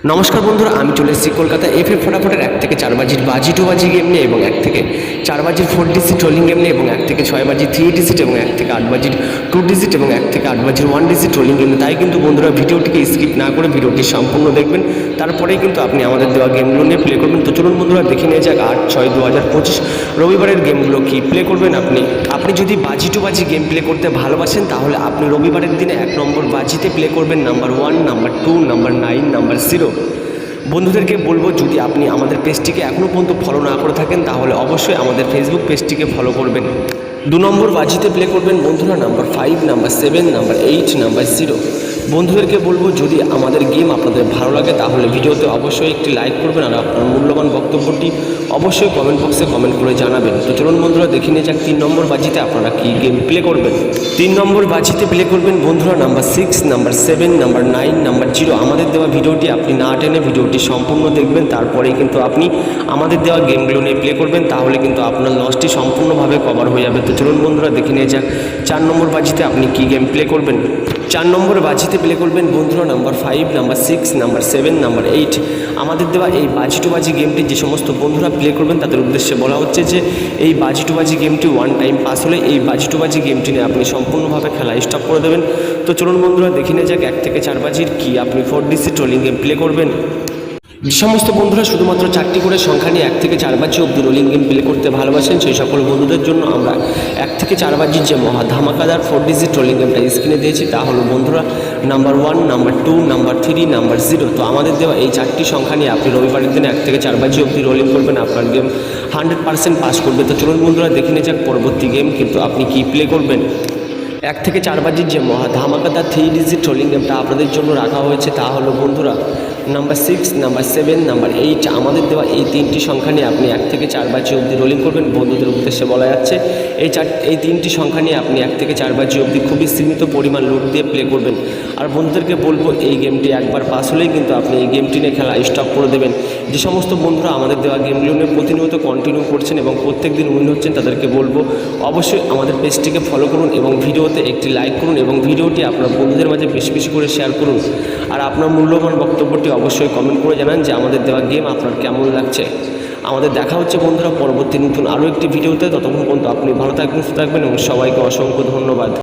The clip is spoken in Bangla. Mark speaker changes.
Speaker 1: নমস্কার বন্ধুরা, আমি চলে এসেছি কলকাতা এফএ ফটাফটের 1 থেকে 4 বাজির বাজি টু বাজি গেম নিয়ে এবং 1 থেকে 4 বাজির 4 ডিজিট রোলিং গেম নিয়ে এবং 1 থেকে 6 বাজির 3 ডিজিট এবং 1 থেকে 8 বাজির 2 ডিজিট এবং 1 থেকে 8 বাজির 1 ডিজিট রোলিং গেম। তাই কিন্তু বন্ধুরা ভিডিওটিকে স্কিপ না করে ভিডিওটি সম্পূর্ণ দেখবেন, তারপরেই কিন্তু আপনি আমাদের দেওয়া গেমগুলো নিয়ে প্লে করবেন। তো চলুন বন্ধুরা দেখে নিয়ে যাক 8/6/2025 রবিবারের গেমগুলো কি প্লে করবেন। আপনি যদি বাজি টু বাজি গেম প্লে করতে ভালোবাসেন তাহলে আপনি রবিবারের দিনে 1 নম্বর বাজিতে প্লে করবেন নাম্বার 1, নাম্বার 2, নাম্বার 9, নাম্বার 0। বন্ধুদেরকে বলবো, যদি আপনি আমাদের পেজটিকে এখনও পর্যন্ত ফলো না করে থাকেন তাহলে অবশ্যই আমাদের ফেসবুক পেজটিকে ফলো করবেন। 2 নম্বর বাজিতে প্লে করবেন বন্ধুরা নাম্বার 5, নাম্বার 7, নাম্বার 8, নাম্বার 0। বন্ধুদেরকে বলবো, যদি আমাদের গেম আপনাদের ভালো লাগে তাহলে ভিডিওতে অবশ্যই একটি লাইক করবেন আর আপনার মূল্যবান বক্তব্যটি অবশ্যই কমেন্ট বক্সে কমেন্ট করে জানাবেন। তো চলুন বন্ধুরা দেখে নিয়ে যাক 3 নম্বর বাজিতে আপনারা কী গেম প্লে করবেন। 3 নম্বর বাজিতে প্লে করবেন বন্ধুরা নাম্বার 6, নাম্বার 7, নাম্বার 9, নাম্বার 0। আমাদের দেওয়া ভিডিওটি আপনি না টেনে ভিডিওটি সম্পূর্ণ দেখবেন, তারপরেই কিন্তু আপনি আমাদের দেওয়া গেমগুলো নিয়ে প্লে করবেন, তাহলে কিন্তু আপনার লসটি সম্পূর্ণভাবে কভার হয়ে যাবে। তো চলুন বন্ধুরা দেখে নিয়ে যাক 4 নম্বর বাজিতে আপনি কী গেম প্লে করবেন। 4 নম্বর বাজিতে প্লে করবেন বন্ধুরা নাম্বার 5, নাম্বার 6, নাম্বার 7, নাম্বার 8। আমাদের দেওয়া এই বাজি টু বাজি গেমটি যে সমস্ত বন্ধুরা প্লে করবেন তাদের উদ্দেশ্যে বলা হচ্ছে যে এই বাজি টু বাজি গেমটি 1 টাইম পাস হলে এই বাজি টু বাজি গেমটি নিয়ে আপনি সম্পূর্ণভাবে খেলা স্টপ করে দেবেন। তো চলুন বন্ধুরা দেখে নিয়ে যাক 1 থেকে 4 বাজির কি আপনি 4 ডিজিট রোলিং গেম প্লে করবেন। যে সমস্ত বন্ধুরা শুধুমাত্র 4টি করে সংখ্যা নিয়ে 1 থেকে 4 বাজি অব্দি রোলিং গেম প্লে করতে ভালোবাসেন, সেই সকল বন্ধুদের জন্য আমরা 1 থেকে 4 বাজির যে মহা ধামাকাদার 4 ডিজিট রোলিং গেমটা স্ক্রিনে দিয়েছি তা হলো বন্ধুরা নাম্বার 1, নাম্বার 2, নাম্বার 3, নাম্বার 0। তো আমাদের দেওয়া এই 4টি সংখ্যা নিয়ে আপনি রবিবারের দিনে 1 থেকে 4 বাজি অব্দি রোলিং করবেন, আপনার গেম 100% পাস করবে। তো চলুন বন্ধুরা দেখে নিয়ে যাক পরবর্তী গেম কিন্তু আপনি কি প্লে করবেন। 1 থেকে 4 বাজির যে মহা ধামাকাদার 3 ডিজিট রোলিং গেমটা আপনাদের জন্য রাখা হয়েছে তা হলো বন্ধুরা নাম্বার 6, নাম্বার 7, নাম্বার 8। আমাদের দেওয়া এই 3টি সংখ্যা নিয়ে আপনি 1 থেকে 4 বাজি অবধি রোলিং করবেন। বন্ধুদের উদ্দেশ্যে বলা যাচ্ছে এই 3টি সংখ্যা নিয়ে আপনি 1 থেকে 4 বাজি অবধি খুবই সীমিত পরিমাণ লুট দিয়ে প্লে করবেন। আর বন্ধুদেরকে বলবো, এই গেমটি একবার পাস হলেই কিন্তু আপনি এই গেমটি নিয়ে খেলা স্টপ করে দেবেন। যে সমস্ত বন্ধুরা আমাদের দেওয়া গেমগুলো নিয়ে প্রতিনিয়ত কন্টিনিউ করছেন এবং প্রত্যেক দিন উইন হচ্ছেন তাদেরকে বলবো অবশ্যই আমাদের পেজটিকে ফলো করুন এবং ভিডিওতে একটি লাইক করুন এবং ভিডিওটি আপনার বন্ধুদের মাঝে বেশি বেশি করে শেয়ার করুন। আর আপনার মূল্যবান বক্তব্যটি অবশ্যই কমেন্ট করে জানান যে আমাদের দেওয়া গেম আপনার কেমন লাগছে। আমাদের দেখা হচ্ছে বন্ধুরা পরবর্তী নতুন আরও একটি ভিডিওতে। ততক্ষণ পর্যন্ত আপনি ভালো থাকবেন, সুস্থ থাকবেন এবং সবাইকে অসংখ্য ধন্যবাদ।